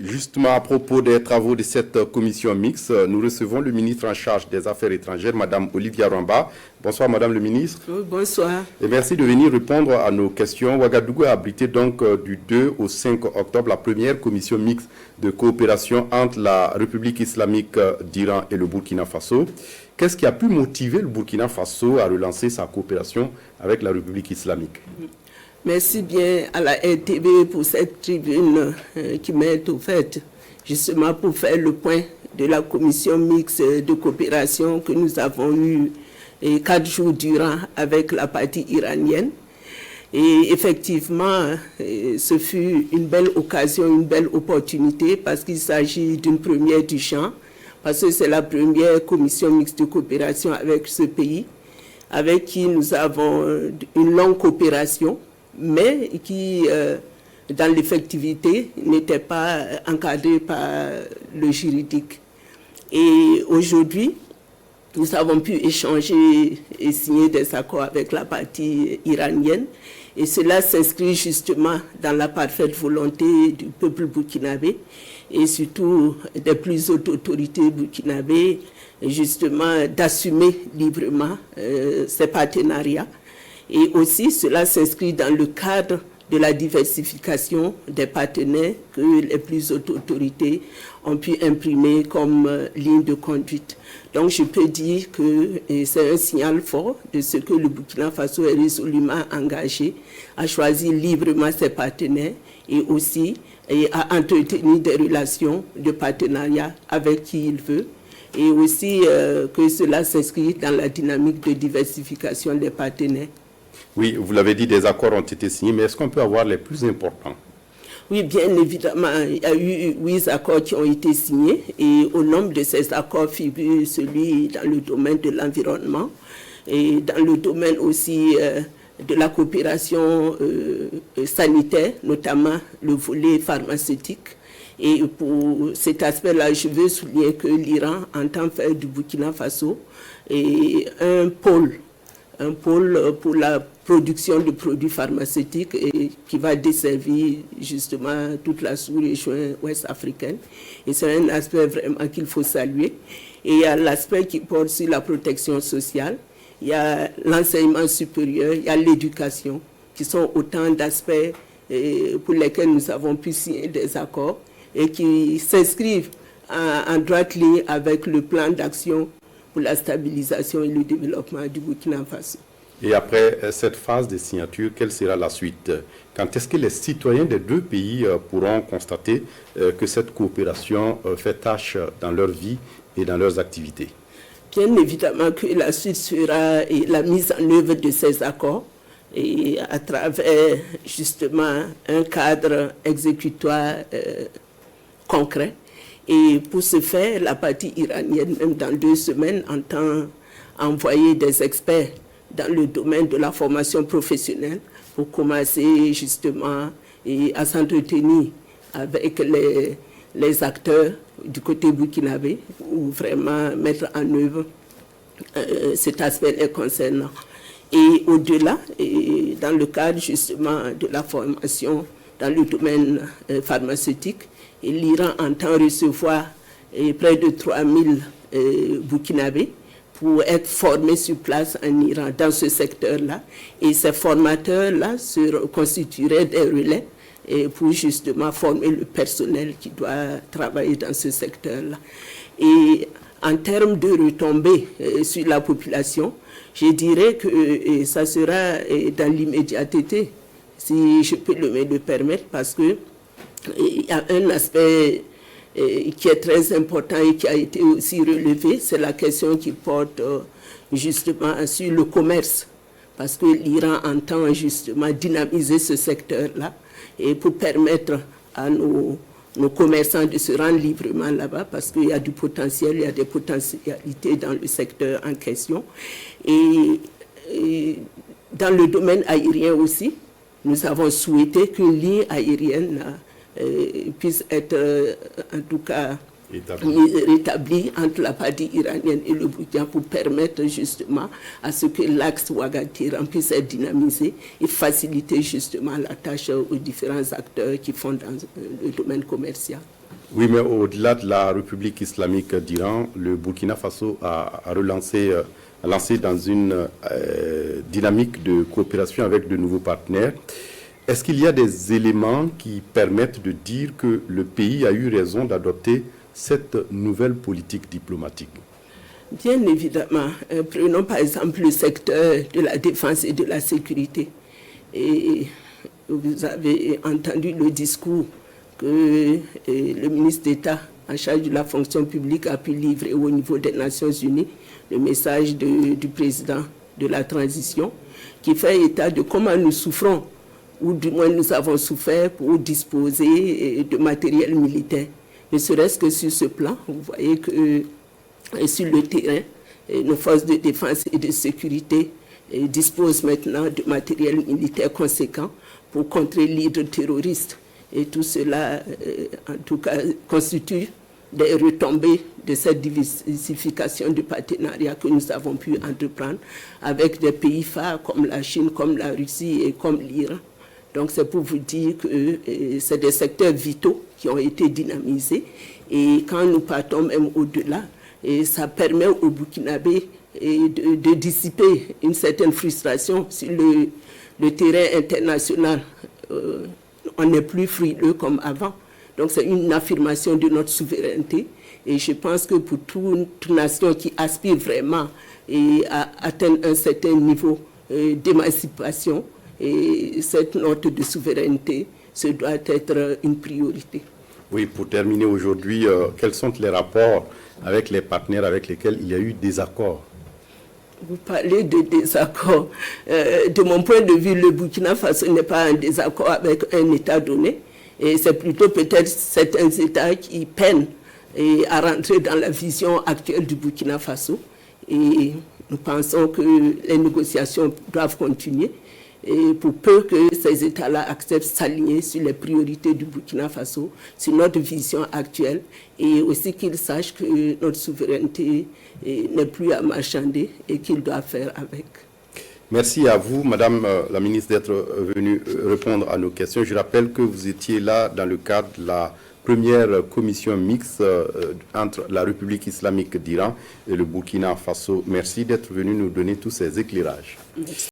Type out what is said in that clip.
Justement, à propos des travaux de cette commission mixte, nous recevons le ministre en charge des Affaires étrangères, Mme Olivia Rwamba. Bonsoir, Madame le ministre. Oui, bonsoir. Et merci de venir répondre à nos questions. Ouagadougou a abrité donc du 2 au 5 octobre la première commission mixte de coopération entre la République islamique d'Iran et le Burkina Faso. Qu'est-ce qui a pu motiver le Burkina Faso à relancer sa coopération avec la République islamique? Merci bien à la RTV pour cette tribune qui m'est offerte, justement pour faire le point de la commission mixte de coopération que nous avons eue 4 jours durant avec la partie iranienne. Et effectivement, ce fut une belle occasion, une belle opportunité parce qu'il s'agit d'une première du genre, parce que c'est la première commission mixte de coopération avec ce pays, avec qui nous avons une longue coopération, mais qui, dans l'effectivité, n'était pas encadrée par le juridique. Et aujourd'hui, nous avons pu échanger et signer des accords avec la partie iranienne. Et cela s'inscrit justement dans la parfaite volonté du peuple burkinabé et surtout des plus hautes autorités burkinabées, justement d'assumer librement ces partenariats. Et aussi, cela s'inscrit dans le cadre de la diversification des partenaires que les plus hautes autorités ont pu imprimer comme ligne de conduite. Donc, je peux dire que c'est un signal fort de ce que le Burkina Faso est résolument engagé à choisir librement ses partenaires et aussi à entretenir des relations de partenariat avec qui il veut. Et aussi que cela s'inscrit dans la dynamique de diversification des partenaires. Oui, vous l'avez dit, des accords ont été signés, mais est-ce qu'on peut avoir les plus importants? Oui, bien évidemment, il y a eu 8 accords qui ont été signés et au nombre de ces accords figure celui dans le domaine de l'environnement et dans le domaine aussi de la coopération sanitaire, notamment le volet pharmaceutique. Et pour cet aspect-là, je veux souligner que l'Iran entend faire du Burkina Faso un pôle pour la production de produits pharmaceutiques et qui va desservir justement toute la sous-région ouest africaine. Et c'est un aspect vraiment qu'il faut saluer. Et il y a l'aspect qui porte sur la protection sociale, il y a l'enseignement supérieur, il y a l'éducation, qui sont autant d'aspects pour lesquels nous avons pu signer des accords et qui s'inscrivent en droite ligne avec le plan d'action pour la stabilisation et le développement du Burkina Faso. Et après cette phase de signature, quelle sera la suite? Quand est-ce que les citoyens des deux pays pourront constater que cette coopération fait tâche dans leur vie et dans leurs activités? Bien évidemment que la suite sera la mise en œuvre de ces accords et à travers justement un cadre exécutoire concret. Et pour ce faire, la partie iranienne, même dans 2 semaines, entend envoyer des experts dans le domaine de la formation professionnelle pour commencer justement à s'entretenir avec les acteurs du côté burkinabé pour vraiment mettre en œuvre cet aspect les concernant. Et au-delà, dans le cadre justement de la formation dans le domaine pharmaceutique, l'Iran entend recevoir près de 3000 Burkinabés pour être formés sur place en Iran dans ce secteur-là. Et ces formateurs-là se constitueraient des relais pour justement former le personnel qui doit travailler dans ce secteur-là. Et en termes de retombées sur la population, je dirais que ça sera dans l'immédiateté, si je peux me permettre, parce que il y a un aspect qui est très important et qui a été aussi relevé, c'est la question qui porte justement sur le commerce, parce que l'Iran entend justement dynamiser ce secteur-là et pour permettre à nos commerçants de se rendre librement là-bas, parce qu'il y a du potentiel, il y a des potentialités dans le secteur en question. Et dans le domaine aérien aussi, nous avons souhaité qu'une ligne aérienne puisse être en tout cas rétablie entre la partie iranienne et le Burkina pour permettre justement à ce que l'axe Ouagadougou puisse être dynamisé et faciliter justement la tâche aux différents acteurs qui font dans le domaine commercial. Oui, mais au-delà de la République islamique d'Iran, le Burkina Faso a lancé dans une dynamique de coopération avec de nouveaux partenaires. Est-ce qu'il y a des éléments qui permettent de dire que le pays a eu raison d'adopter cette nouvelle politique diplomatique? Bien évidemment. Prenons par exemple le secteur de la défense et de la sécurité. Et vous avez entendu le discours que le ministre d'État en charge de la fonction publique a pu livrer au niveau des Nations Unies, le message du président de la transition, qui fait état de comment nous souffrons, ou du moins nous avons souffert pour disposer de matériel militaire. Ne serait-ce que sur ce plan, vous voyez que sur le terrain, nos forces de défense et de sécurité disposent maintenant de matériel militaire conséquent pour contrer l'hydre terroriste. Et tout cela, en tout cas, constitue des retombées de cette diversification du partenariat que nous avons pu entreprendre avec des pays phares comme la Chine, comme la Russie et comme l'Iran. Donc c'est pour vous dire que c'est des secteurs vitaux qui ont été dynamisés. Et quand nous partons même au-delà, ça permet aux Burkinabés de dissiper une certaine frustration sur le terrain international. On n'est plus frileux comme avant. Donc c'est une affirmation de notre souveraineté. Et je pense que pour toute nation qui aspire vraiment à atteindre un certain niveau d'émancipation, cette note de souveraineté, ce doit être une priorité. Oui, pour terminer aujourd'hui, quels sont les rapports avec les partenaires avec lesquels il y a eu des accords? Vous parlez de désaccord. De mon point de vue, le Burkina Faso n'est pas un désaccord avec un État donné. Et c'est plutôt peut-être certains États qui peinent à rentrer dans la vision actuelle du Burkina Faso. Et nous pensons que les négociations doivent continuer. Et pour peu que ces États-là acceptent de s'aligner sur les priorités du Burkina Faso, sur notre vision actuelle, et aussi qu'ils sachent que notre souveraineté n'est plus à marchander et qu'ils doivent faire avec. Merci à vous, Madame la ministre, d'être venue répondre à nos questions. Je rappelle que vous étiez là dans le cadre de la première commission mixte entre la République islamique d'Iran et le Burkina Faso. Merci d'être venu nous donner tous ces éclairages. Merci.